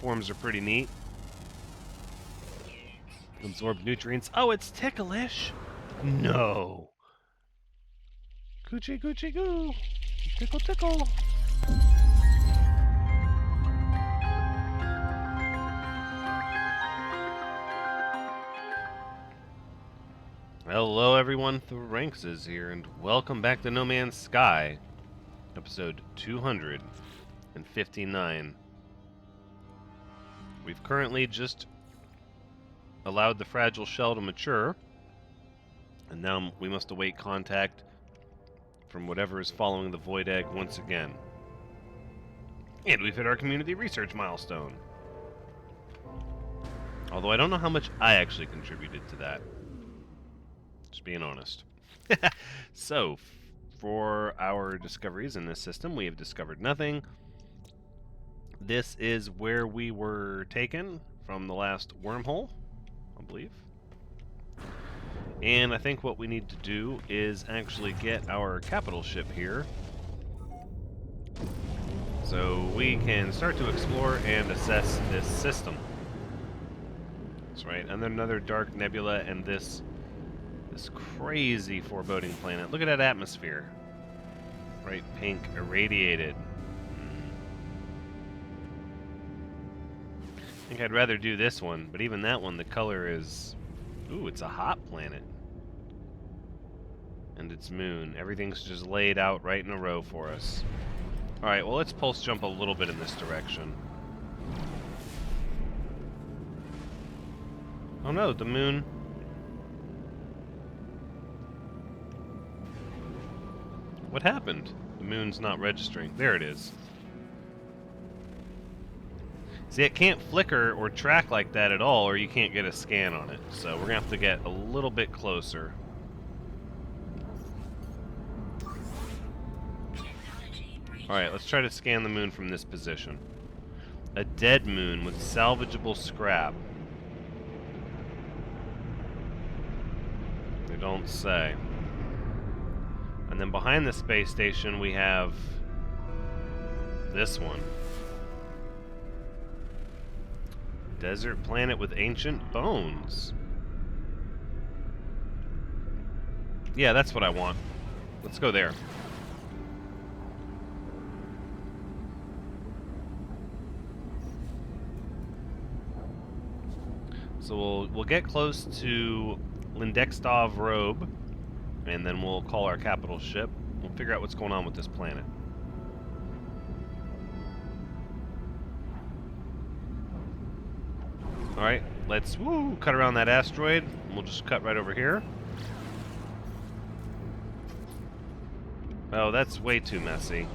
Lifeforms are pretty neat. Absorb nutrients. Oh, it's ticklish. No. Coochie coochie goo. Tickle tickle. Hello everyone, Ranks is here, and welcome back to No Man's Sky, episode 259. We've currently just allowed the fragile shell to mature, and now we must await contact from whatever is following the void egg once again. And we've hit our community research milestone. Although I don't know how much I actually contributed to that. Just being honest. So, for our discoveries in this system, we have discovered nothing. This is where we were taken from the last wormhole, I believe. And I think what we need to do is actually get our capital ship here, so we can start to explore and assess this system. That's right, and then another dark nebula and this crazy foreboding planet. Look at that atmosphere. Bright pink, irradiated. I think I'd rather do this one, but even that one, the color is... Ooh, it's a hot planet. And its moon. Everything's just laid out right in a row for us. Alright, well, let's pulse jump a little bit in this direction. Oh no, the moon... What happened? The moon's not registering. There it is. See, it can't flicker or track like that at all, or you can't get a scan on it. So we're going to have to get a little bit closer. Alright, let's try to scan the moon from this position. A dead moon with salvageable scrap. They don't say. And then behind the space station we have this one. Desert planet with ancient bones. Yeah, that's what I want. Let's go there. So we'll get close to Lindextov Robe, and then we'll call our capital ship. We'll figure out what's going on with this planet. Alright, let's cut around that asteroid. We'll just cut right over here. Oh, that's way too messy.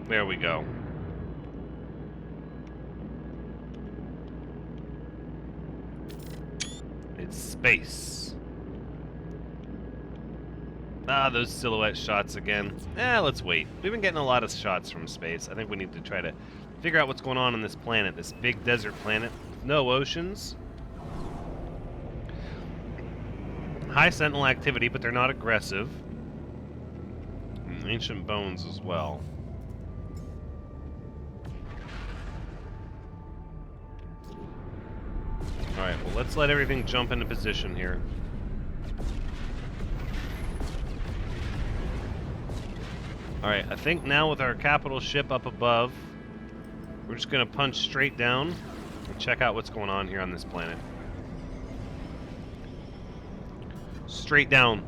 There we go. It's space. Ah, those silhouette shots again. Let's wait. We've been getting a lot of shots from space. I think we need to try to figure out what's going on this planet, this big desert planet with no oceans. High sentinel activity, but they're not aggressive. And ancient bones as well. Alright, well, let's let everything jump into position here. Alright, I think now with our capital ship up above, we're just going to punch straight down and check out what's going on here on this planet. Straight down.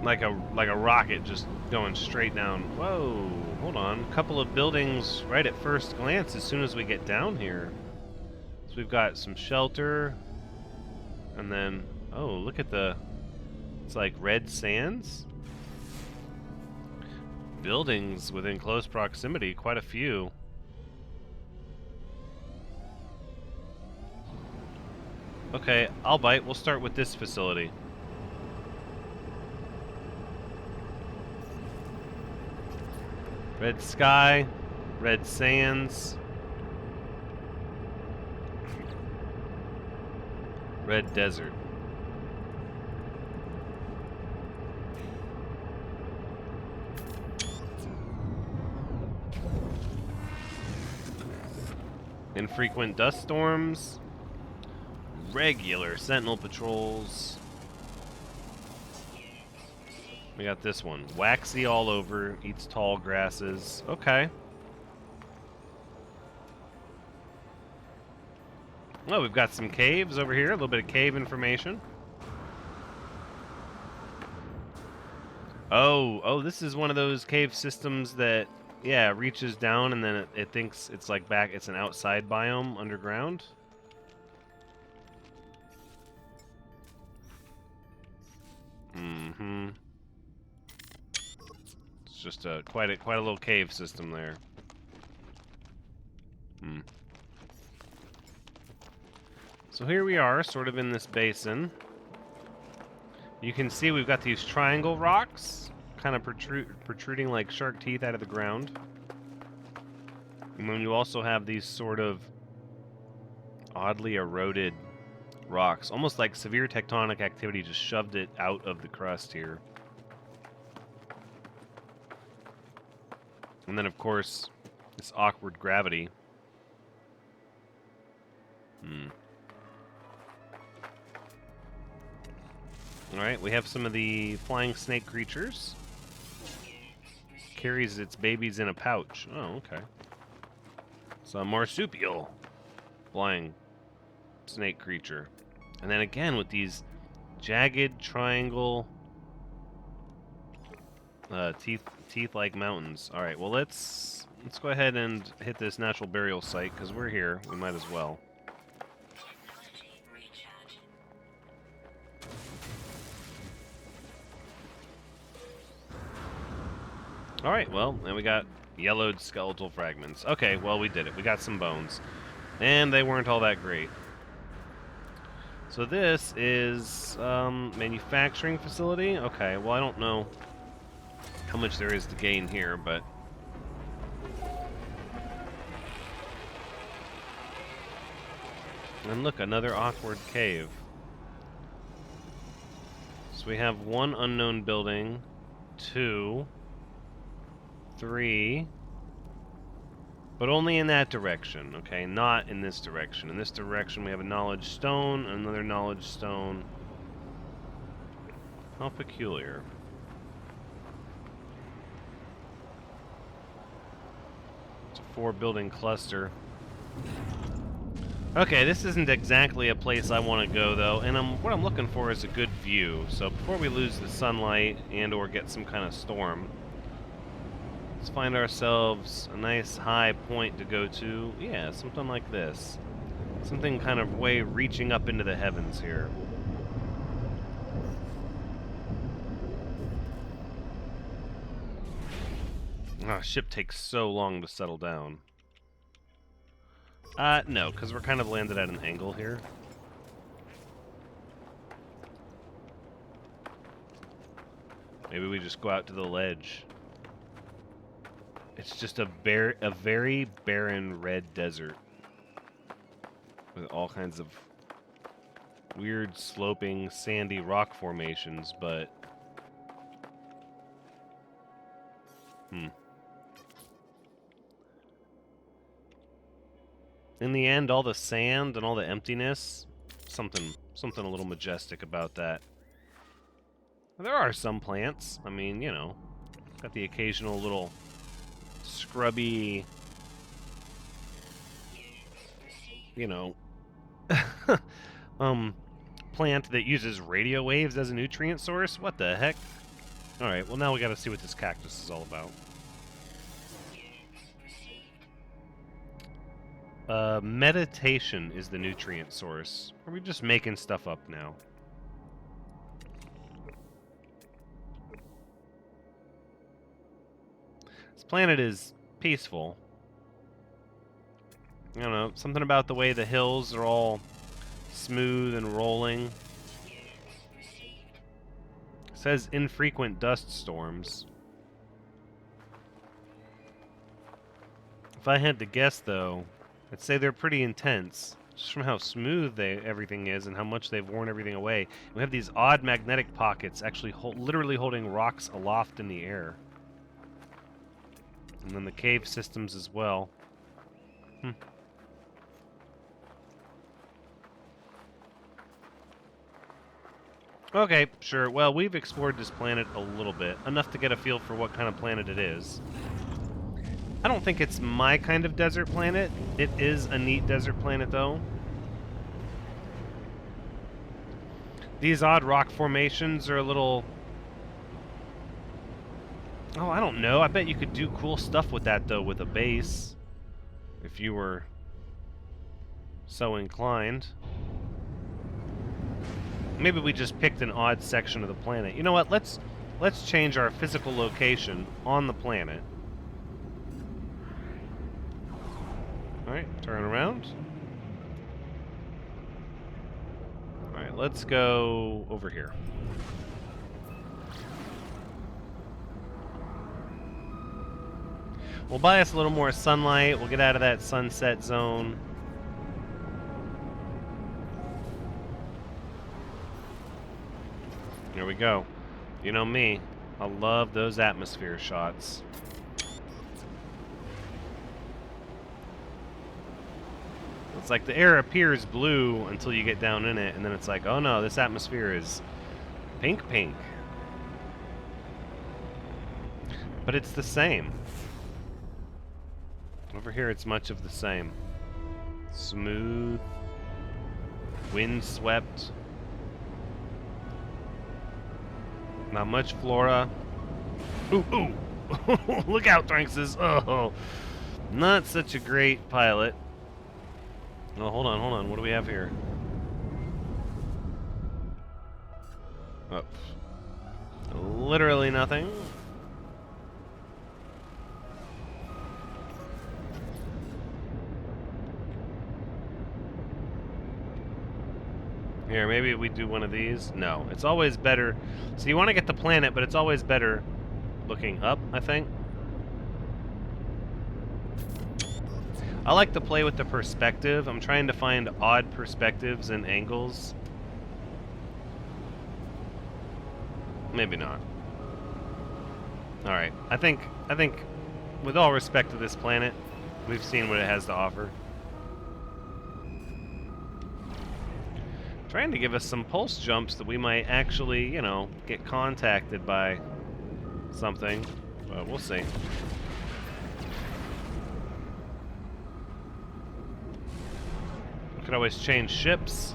Like a rocket just going straight down. Whoa, hold on. A couple of buildings right at first glance as soon as we get down here. So we've got some shelter, and then, oh, look at it's like red sands. Buildings within close proximity, quite a few. Okay, I'll bite. We'll start with this facility. Red sky, red sands, red desert. Infrequent dust storms. Regular sentinel patrols. We got this one. Waxy all over, eats tall grasses. Okay. Oh, we've got some caves over here. A little bit of cave information. Oh, this is one of those cave systems that, yeah, reaches down and then it thinks it's like back, it's an outside biome underground. Mm-hmm. It's just quite a little cave system there. Hmm. So here we are, sort of in this basin. You can see we've got these triangle rocks, kind of protruding like shark teeth out of the ground. And then you also have these sort of oddly eroded rocks, almost like severe tectonic activity just shoved it out of the crust here. And then, of course, this awkward gravity. Alright, we have some of the flying snake creatures. Carries its babies in a pouch. Oh, okay. So a marsupial flying snake creature. And then again with these jagged triangle teeth-like mountains. Alright, well let's go ahead and hit this natural burial site, because we're here. We might as well. Alright, well, and we got yellowed skeletal fragments. Okay, well, we did it. We got some bones. And they weren't all that great. So this is manufacturing facility. Okay, well, I don't know how much there is to gain here, but... And look, another awkward cave. So we have one unknown building, 2... 3, but only in that direction, okay? Not in this direction. In this direction, we have a knowledge stone, another knowledge stone. How peculiar. It's a 4-building cluster. Okay, this isn't exactly a place I want to go, though, and what I'm looking for is a good view. So before we lose the sunlight and or get some kind of storm, let's find ourselves a nice high point to go to. Yeah, something like this. Something kind of way reaching up into the heavens here. Oh, ship takes so long to settle down. No, because we're kind of landed at an angle here. Maybe we just go out to the ledge. It's just a very barren red desert with all kinds of weird sloping sandy rock formations, but in the end, all the sand and all the emptiness, something a little majestic about that. There are some plants. I mean, you know, got the occasional little scrubby, you know, plant that uses radio waves as a nutrient source. What the heck? Alright, well now we gotta see what this cactus is all about. Meditation is the nutrient source. Are we just making stuff up now? This planet is peaceful. I don't know, something about the way the hills are all smooth and rolling. It says infrequent dust storms. If I had to guess, though, I'd say they're pretty intense, just from how smooth everything is and how much they've worn everything away. We have these odd magnetic pockets actually literally holding rocks aloft in the air. And then the cave systems as well. Okay, sure. Well, we've explored this planet a little bit, enough to get a feel for what kind of planet it is. I don't think it's my kind of desert planet. It is a neat desert planet, though. These odd rock formations are a little... Oh, I don't know. I bet you could do cool stuff with that, though, with a base. If you were so inclined. Maybe we just picked an odd section of the planet. You know what? Let's change our physical location on the planet. Alright, turn around. Alright, let's go over here. We'll buy us a little more sunlight. We'll get out of that sunset zone. Here we go. You know me. I love those atmosphere shots. It's like the air appears blue until you get down in it, and then it's like, oh no, this atmosphere is pink. But it's the same. Over here, it's much of the same. Smooth, windswept. Not much flora. Ooh. Look out, Tranxes. Oh, not such a great pilot. Oh, hold on. What do we have here? Oh. Literally nothing. Here, maybe we do one of these. No, it's always better. So you want to get the planet, but it's always better looking up, I think. I like to play with the perspective. I'm trying to find odd perspectives and angles. Maybe not. Alright, I think with all respect to this planet, we've seen what it has to offer. Trying to give us some pulse jumps that we might actually, you know, get contacted by something. But we'll see. We could always change ships.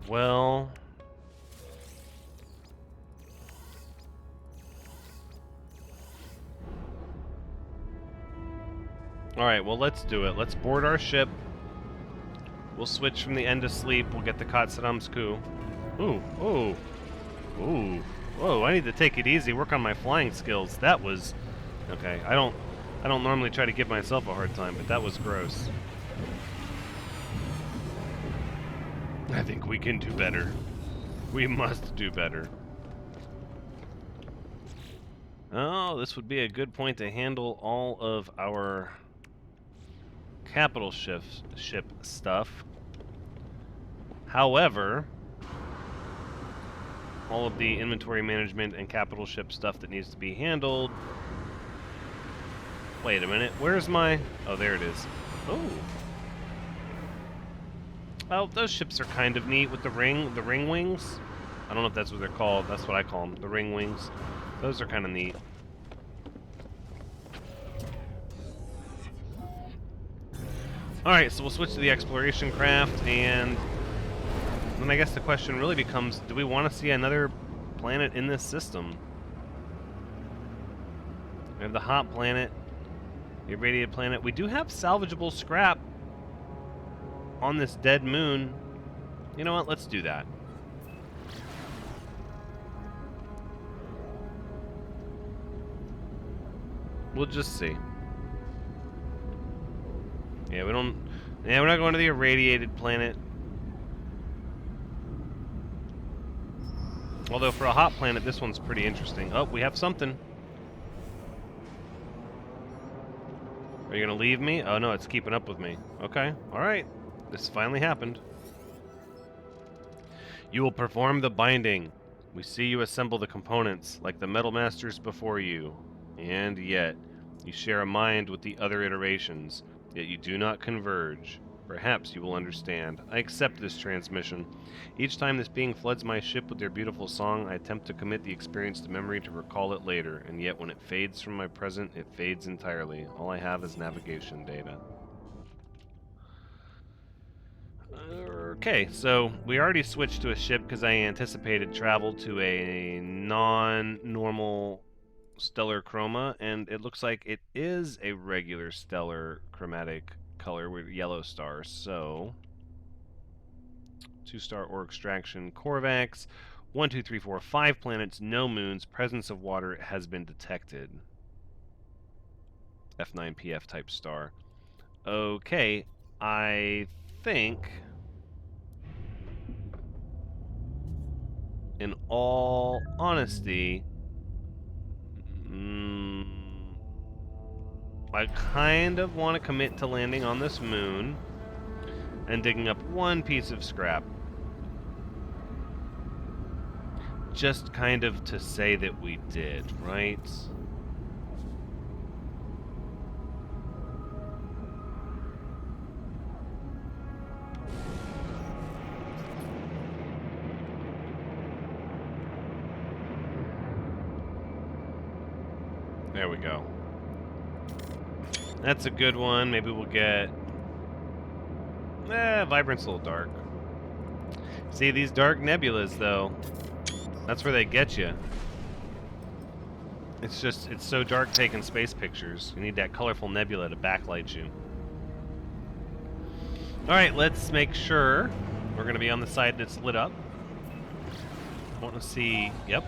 Well... Alright, well, let's do it. Let's board our ship. We'll switch from the end of sleep. We'll get the Katsaramsku. Ooh. Whoa, I need to take it easy, work on my flying skills. That was... Okay, I don't normally try to give myself a hard time, but that was gross. I think we can do better. We must do better. Oh, this would be a good point to handle all of our capital ship stuff. However, all of the inventory management and capital ship stuff that needs to be handled... Wait a minute, where's my... Oh, there it is. Oh. Oh, those ships are kind of neat with the ring wings. I don't know if that's what they're called. That's what I call them, the ring wings. Those are kind of neat. Alright, so we'll switch to the exploration craft, and then I guess the question really becomes, do we want to see another planet in this system? We have the hot planet, the irradiated planet. We do have salvageable scrap on this dead moon. You know what? Let's do that. We'll just see. Yeah, we're not going to the irradiated planet. Although for a hot planet, this one's pretty interesting. Oh, we have something. Are you gonna leave me? Oh no, it's keeping up with me. Okay, alright. This finally happened. You will perform the binding. We see you assemble the components, like the metal masters before you. And yet, You share a mind with the other iterations, yet you do not converge. Perhaps you will understand. I accept this transmission. Each time this being floods my ship with their beautiful song, I attempt to commit the experience to memory to recall it later, and yet when it fades from my present, it fades entirely. All I have is navigation data. Okay, so we already switched to a ship because I anticipated travel to a non-normal stellar chroma, and it looks like it is a regular stellar chromatic color with yellow stars. So 2-star ore extraction, Corvax, 1, 2, 3, 4, 5 planets, no moons, presence of water has been detected. F9PF type star. Okay, I think, in all honesty, I kind of want to commit to landing on this moon and digging up one piece of scrap. Just kind of to say that we did, right? There we go. That's a good one. Maybe we'll get... Vibrant's a little dark. See, these dark nebulas, though, that's where they get you. It's just, it's so dark taking space pictures. You need that colorful nebula to backlight you. Alright, let's make sure we're going to be on the side that's lit up. I want to see... Yep.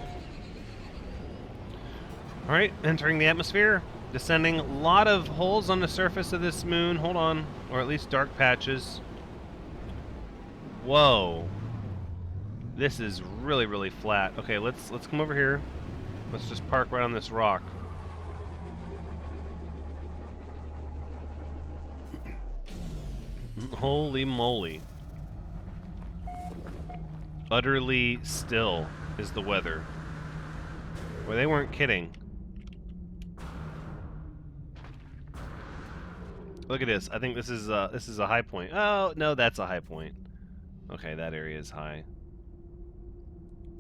Alright, entering the atmosphere. Descending. A lot of holes on the surface of this moon. Hold on. Or at least dark patches. Whoa. This is really, really flat. Okay, let's come over here. Let's just park right on this rock. Holy moly. Utterly still is the weather. Well, they weren't kidding. Look at this. I think this is a high point. Oh, no, that's a high point. Okay, that area is high.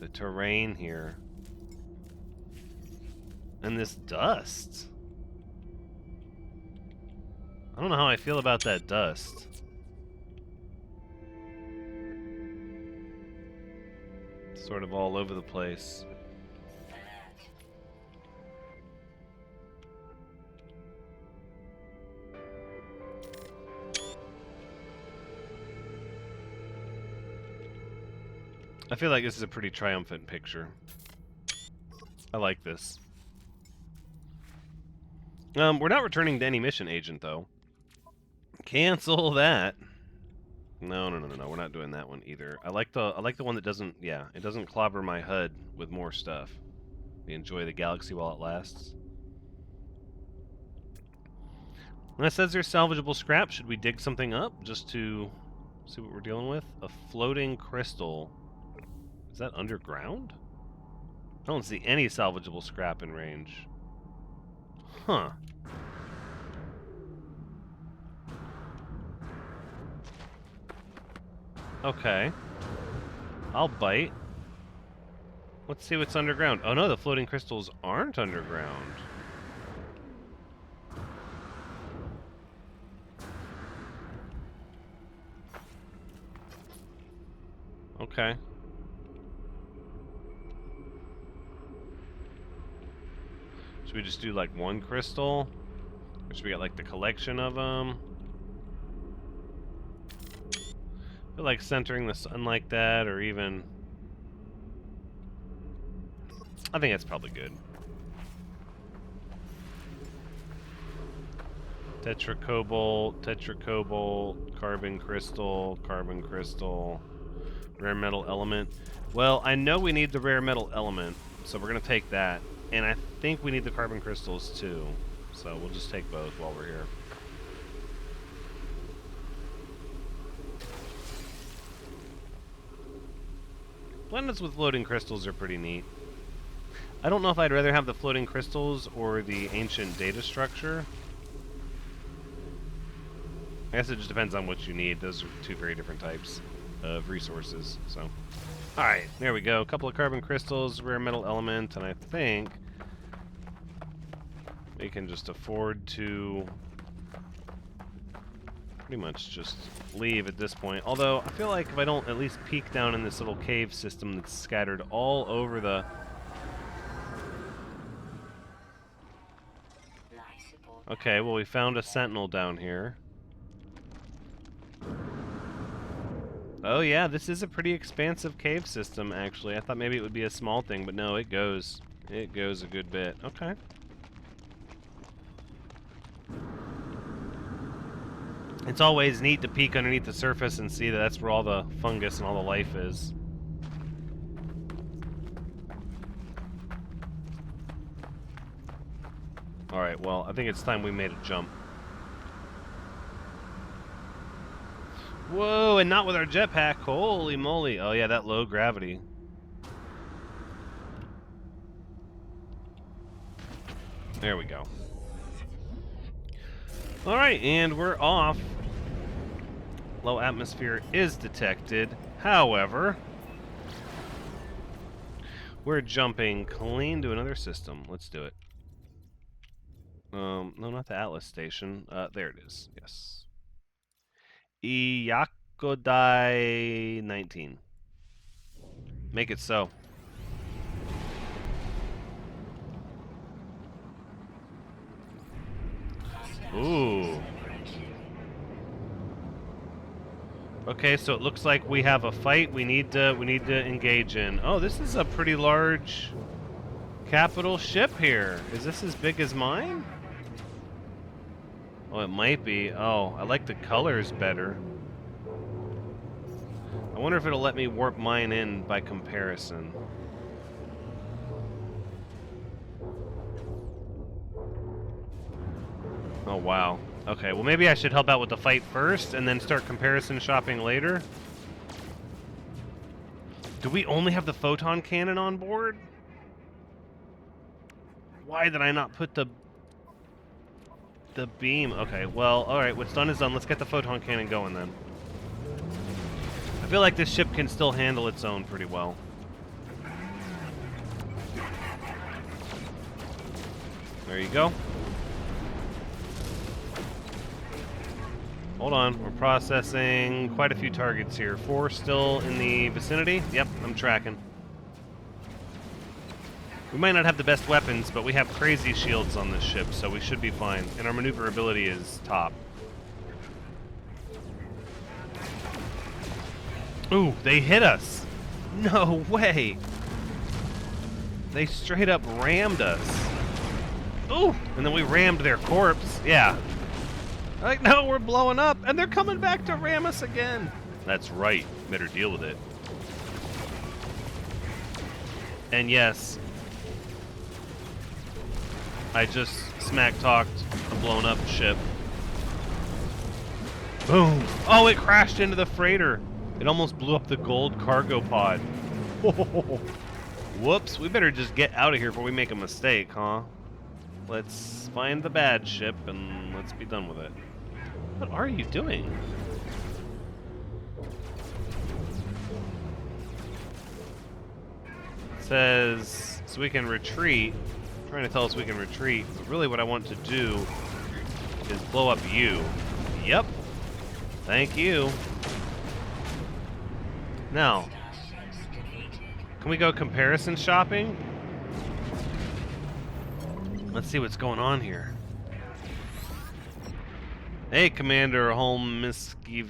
The terrain here. And this dust. I don't know how I feel about that dust. It's sort of all over the place. I feel like this is a pretty triumphant picture. I like this. We're not returning to any mission, Agent, though. Cancel that. No, we're not doing that one either. I like the one that doesn't, yeah, it doesn't clobber my HUD with more stuff. We enjoy the galaxy while it lasts. And it says there's salvageable scrap. Should we dig something up just to see what we're dealing with? A floating crystal. Is that underground? I don't see any salvageable scrap in range. Huh. Okay. I'll bite. Let's see what's underground. Oh no, the floating crystals aren't underground. Okay. Should we just do like one crystal? Or should we get like the collection of them? I feel like centering the sun like that, or even... I think that's probably good. Tetracobalt, tetracobalt, carbon crystal, rare metal element. Well, I know we need the rare metal element, so we're going to take that. And I think we need the carbon crystals too. So we'll just take both while we're here. Planets with floating crystals are pretty neat. I don't know if I'd rather have the floating crystals or the ancient data structure. I guess it just depends on what you need. Those are two very different types of resources, so. Alright, there we go. A couple of carbon crystals, rare metal element, and I think we can just afford to pretty much just leave at this point. Although, I feel like if I don't at least peek down in this little cave system that's scattered all over the... Okay, well we found a sentinel down here. Oh yeah, this is a pretty expansive cave system, actually. I thought maybe it would be a small thing, but no, it goes. It goes a good bit. Okay. It's always neat to peek underneath the surface and see that that's where all the fungus and all the life is. Alright, well, I think it's time we made a jump. Whoa, and not with our jetpack. Holy moly. Oh yeah, that low gravity. There we go. Alright, and we're off. Low atmosphere is detected. However, we're jumping clean to another system. Let's do it. No, not the Atlas station. There it is. Yes. Iyakodai 19. Make it so. Ooh. Okay, so it looks like we have a fight we need to engage in. Oh, this is a pretty large capital ship here. Is this as big as mine? Oh, it might be. Oh, I like the colors better. I wonder if it'll let me warp mine in by comparison. Oh, wow. Okay, well maybe I should help out with the fight first and then start comparison shopping later. Do we only have the photon cannon on board? Why did I not put the beam? Okay, well, alright, what's done is done. Let's get the photon cannon going then. I feel like this ship can still handle its own pretty well. There you go. Hold on, we're processing quite a few targets here. 4 still in the vicinity. Yep, I'm tracking. We might not have the best weapons, but we have crazy shields on this ship, so we should be fine. And our maneuverability is top. Ooh, they hit us! No way! They straight up rammed us. Ooh! And then we rammed their corpse. Yeah. Like, no, we're blowing up, and they're coming back to ram us again. That's right. Better deal with it. And yes, I just smack-talked a blown-up ship. Boom! Oh, it crashed into the freighter. It almost blew up the gold cargo pod. Whoops, we better just get out of here before we make a mistake, huh? Let's find the bad ship, and let's be done with it. What are you doing? It says, so we can retreat. It's trying to tell us we can retreat, but really what I want to do is blow up you. Yep. Thank you. Now, can we go comparison shopping? Let's see what's going on here. Hey, Commander Holm Miskiv.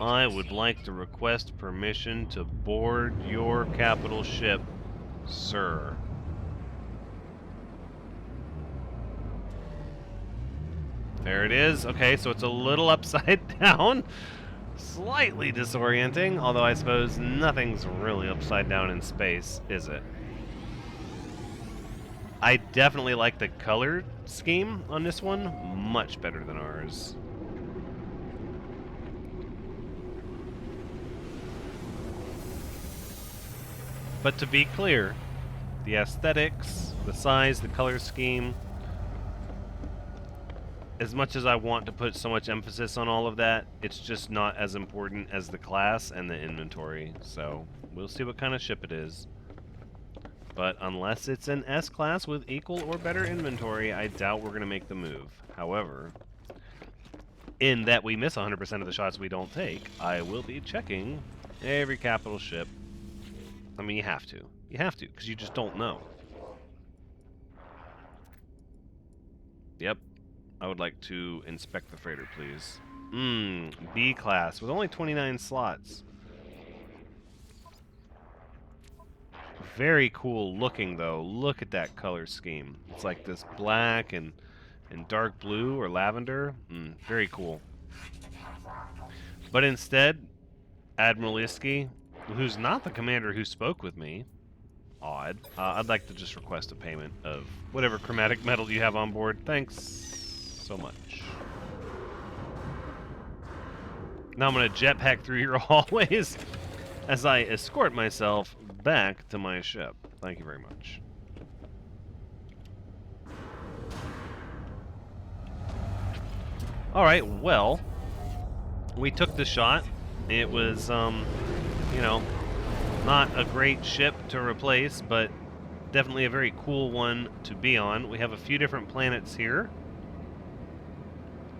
I would like to request permission to board your capital ship, sir. There it is. Okay, so it's a little upside down. Slightly disorienting, although I suppose nothing's really upside down in space, is it? I definitely like the color scheme on this one much better than ours. But to be clear, the aesthetics, the size, the color scheme, as much as I want to put so much emphasis on all of that, it's just not as important as the class and the inventory. So we'll see what kind of ship it is. But unless it's an S-class with equal or better inventory, I doubt we're going to make the move. However, in that we miss 100% of the shots we don't take, I will be checking every capital ship. I mean, you have to. You have to, because you just don't know. Yep. I would like to inspect the freighter, please. B class with only 29 slots. Very cool looking, though. Look at that color scheme. It's like this black and dark blue or lavender. Very cool. But instead, Admiral Iski, who's not the commander who spoke with me, odd, I'd like to just request a payment of whatever chromatic metal you have on board. Thanks so much. Now I'm going to jetpack through your hallways as I escort myself back to my ship. Thank you very much. Alright, well, we took the shot. It was, you know, not a great ship to replace, but definitely a very cool one to be on. We have a few different planets here.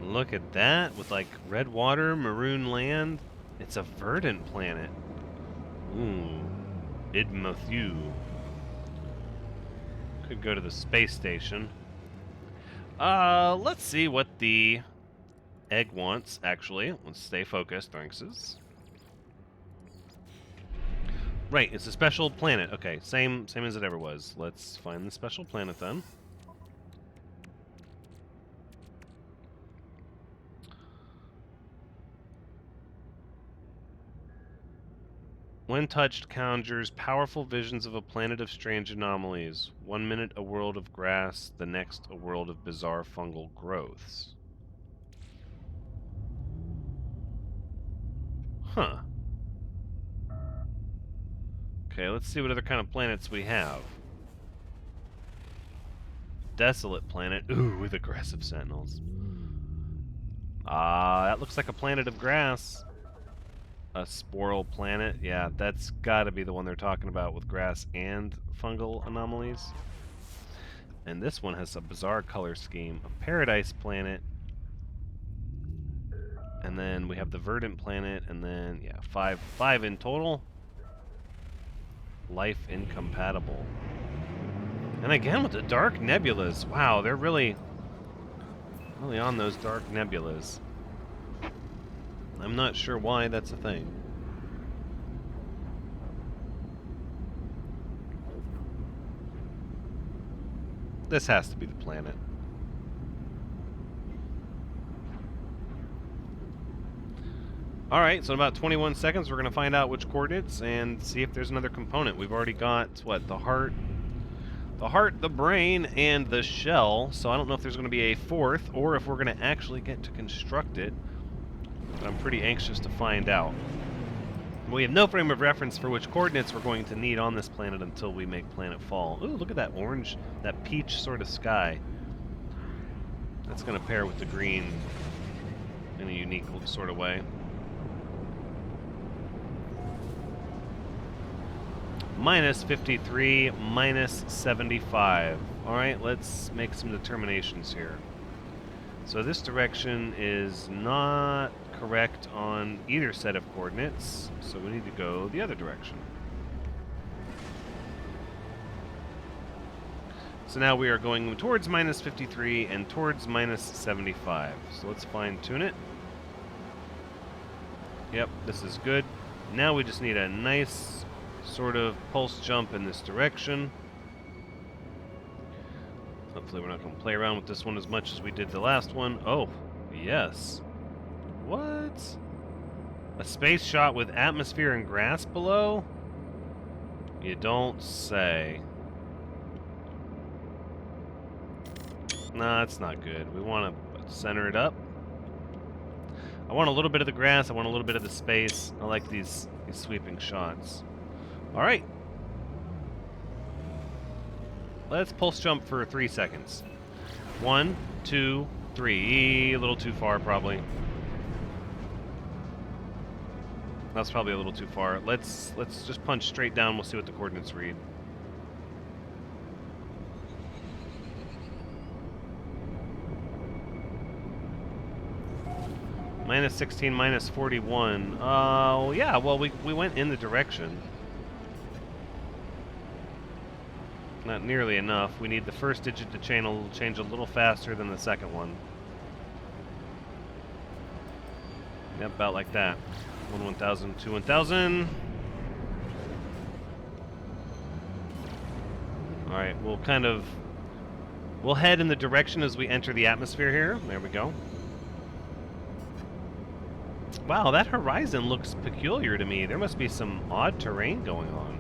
Look at that, with like red water, maroon land. It's a verdant planet. Ooh, M.2. Could go to the space station. Let's see what the egg wants, actually. Let's stay focused, thanks. Right, it's a special planet. Okay, same as it ever was. Let's find the special planet then. When touched, conjures powerful visions of a planet of strange anomalies. 1 minute a world of grass, the next a world of bizarre fungal growths. Huh. Okay, let's see what other kind of planets we have. Desolate planet. Ooh, with aggressive sentinels. That looks like a planet of grass. A sporal planet. Yeah, that's gotta be the one they're talking about with grass and fungal anomalies. And this one has a bizarre color scheme. A paradise planet. And then we have the verdant planet, and then, yeah, five in total. Life incompatible. And again with the dark nebulas. Wow, they're really on those dark nebulas. I'm not sure why that's a thing. This has to be the planet. Alright, so in about 21 seconds we're going to find out which coordinates and see if there's another component. We've already got, what, the heart, the brain, and the shell, so I don't know if there's going to be a fourth or if we're going to actually get to construct it. But I'm pretty anxious to find out. We have no frame of reference for which coordinates we're going to need on this planet until we make planetfall. Ooh, look at that orange, that peach sort of sky. That's going to pair with the green in a unique sort of way. Minus 53, minus 75. Alright, let's make some determinations here. So this direction is not correct on either set of coordinates, so we need to go the other direction. So now we are going towards minus 53 and towards minus 75. So let's fine-tune it. Yep, this is good. Now we just need a nice sort of pulse jump in this direction. Hopefully we're not going to play around with this one as much as we did the last one. Oh, yes. What? A space shot with atmosphere and grass below? You don't say. Nah, that's not good. We want to center it up. I want a little bit of the grass. I want a little bit of the space. I like these sweeping shots. All right. Let's pulse jump for 3 seconds. 1, 2, 3. A little too far, probably. That's probably a little too far. Let's just punch straight down. We'll see what the coordinates read. Minus 16, minus 41. Oh, yeah, well, we went in the direction. Not nearly enough. We need the first digit to change a little faster than the second one. Yep, about like that. 1 1000, 2 1000. Alright, we'll head in the direction as we enter the atmosphere here. There we go. Wow, that horizon looks peculiar to me. There must be some odd terrain going on.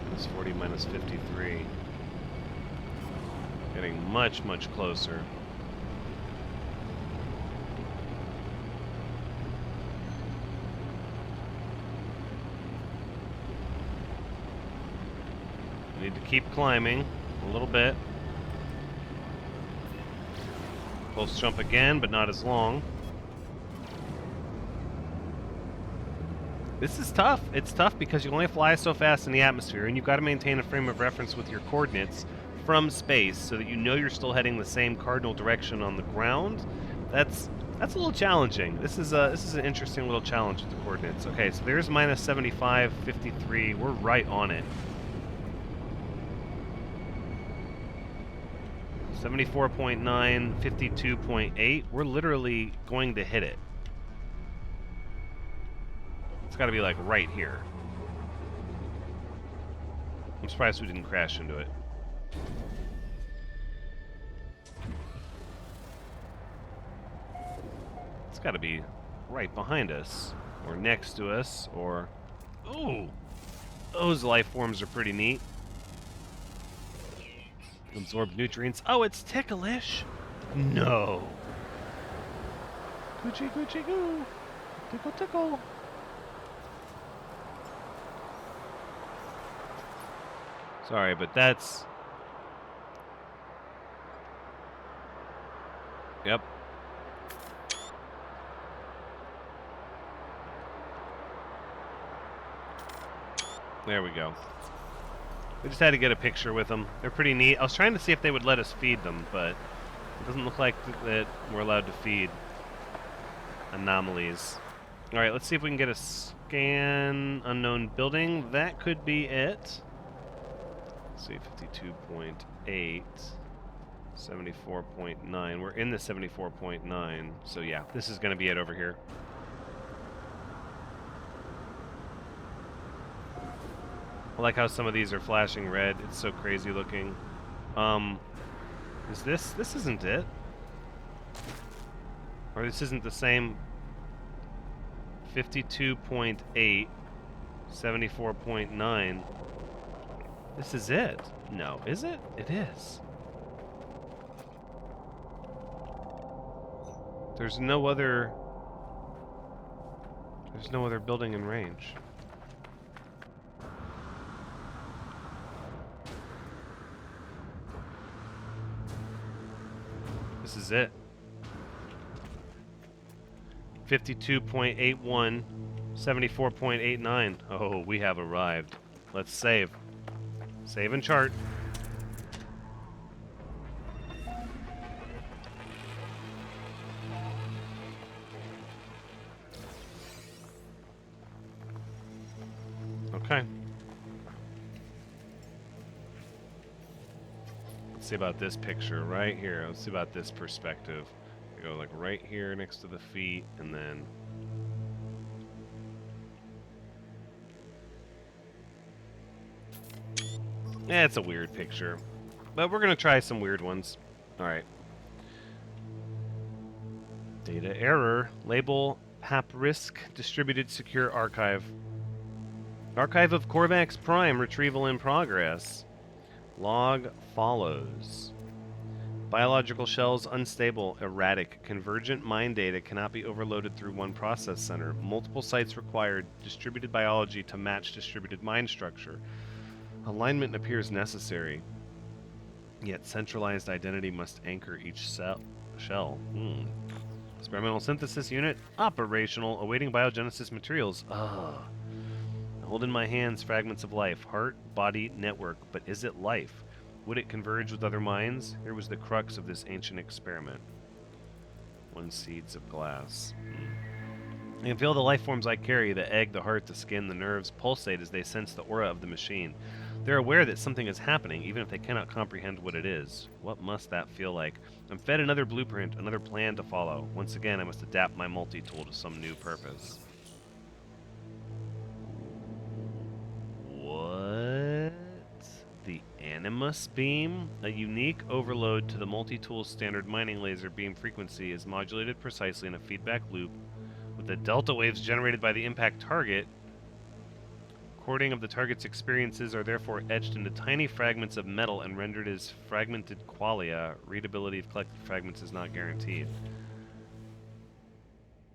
Minus 40, minus 53. Getting much, much closer. We need to keep climbing a little bit. Pulse jump again, but not as long. This is tough. It's tough because you only fly so fast in the atmosphere, and you've got to maintain a frame of reference with your coordinates from space so that you know you're still heading the same cardinal direction on the ground. That's a little challenging. This is an interesting little challenge with the coordinates. Okay, so there's minus 75, 53. We're right on it. 74.9, 52.8. We're literally going to hit it. It's got to be like right here. I'm surprised we didn't crash into it. It's got to be right behind us, or next to us, or... Ooh! Those life forms are pretty neat. Absorb nutrients. Oh, it's ticklish! No! Goochie, goochie, goo! Tickle, tickle! Sorry, but that's... Yep. There we go. We just had to get a picture with them. They're pretty neat. I was trying to see if they would let us feed them, but it doesn't look like that we're allowed to feed anomalies. Alright, let's see if we can get a scan unknown building. That could be it. Let's see, 52.8, 74.9. We're in the 74.9, so yeah, this is going to be it over here. I like how some of these are flashing red. It's so crazy looking. Is this... This isn't it. Or this isn't the same... 52.8, 74.9. This is it. No, is it? It is. There's no other building in range. This is it. 52.81, 74.89. Oh, we have arrived. Let's save. Save and chart. Okay. Let's see about this picture right here. Let's see about this perspective. We go like right here next to the feet, and then yeah, it's a weird picture, but we're gonna try some weird ones. All right. Data error. Label HapRisk distributed secure archive. Archive of Korvax Prime retrieval in progress. Log follows. Biological shells unstable, erratic. Convergent mine data cannot be overloaded through one process center. Multiple sites required. Distributed biology to match distributed mine structure. Alignment appears necessary, yet centralized identity must anchor each shell. Experimental synthesis unit operational, awaiting biogenesis materials. Ugh. I hold in my hands fragments of life, heart, body, network, but is it life? Would it converge with other minds? Here was the crux of this ancient experiment. 1 seeds of glass. I can feel the life forms I carry, the egg, the heart, the skin, the nerves, pulsate as they sense the aura of the machine. They're aware that something is happening, even if they cannot comprehend what it is. What must that feel like? I'm fed another blueprint, another plan to follow. Once again, I must adapt my multi-tool to some new purpose. What? The Animus beam? A unique overload to the multi-tool standard mining laser beam frequency is modulated precisely in a feedback loop with the delta waves generated by the impact target. Recording of the target's experiences are therefore etched into tiny fragments of metal and rendered as fragmented qualia. Readability of collected fragments is not guaranteed.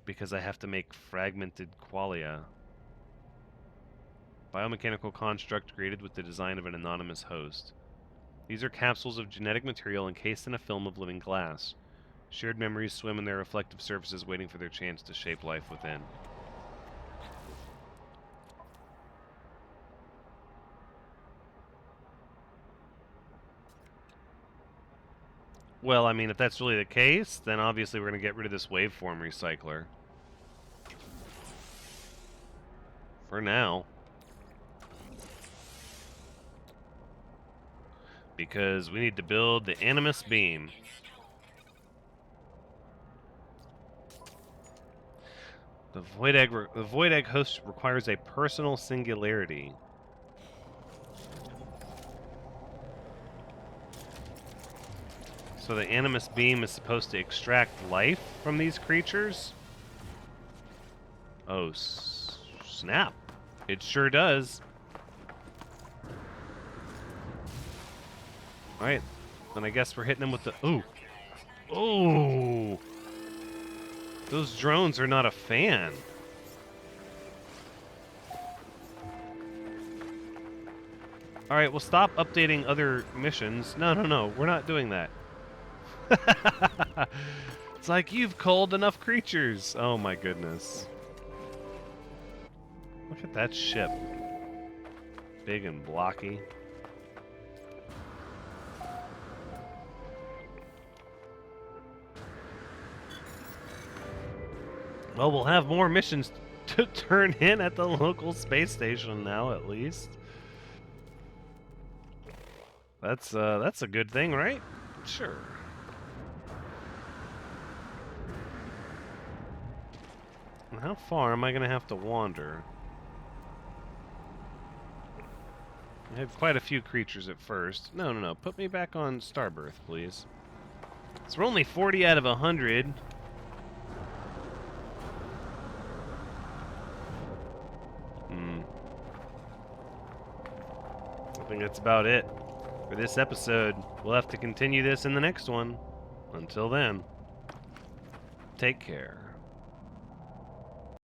Because I have to make fragmented qualia. Biomechanical construct created with the design of an anonymous host. These are capsules of genetic material encased in a film of living glass. Shared memories swim in their reflective surfaces, waiting for their chance to shape life within. Well, I mean, if that's really the case, then obviously we're going to get rid of this waveform recycler. For now. Because we need to build the Animus beam. The void egg host requires a personal singularity. So the Animus beam is supposed to extract life from these creatures? Oh, snap. It sure does. Alright, then I guess we're hitting them with the... Ooh! Ooh! Those drones are not a fan. Alright, well stop updating other missions. No, we're not doing that. It's like, you've culled enough creatures. Oh my goodness. Look at that ship. Big and blocky. Well, we'll have more missions to turn in at the local space station now, at least. That's a good thing, right? Sure. And how far am I going to have to wander? I had quite a few creatures at first. No. Put me back on Starbirth, please. So we're only 40 out of 100. I think that's about it for this episode. We'll have to continue this in the next one. Until then, take care.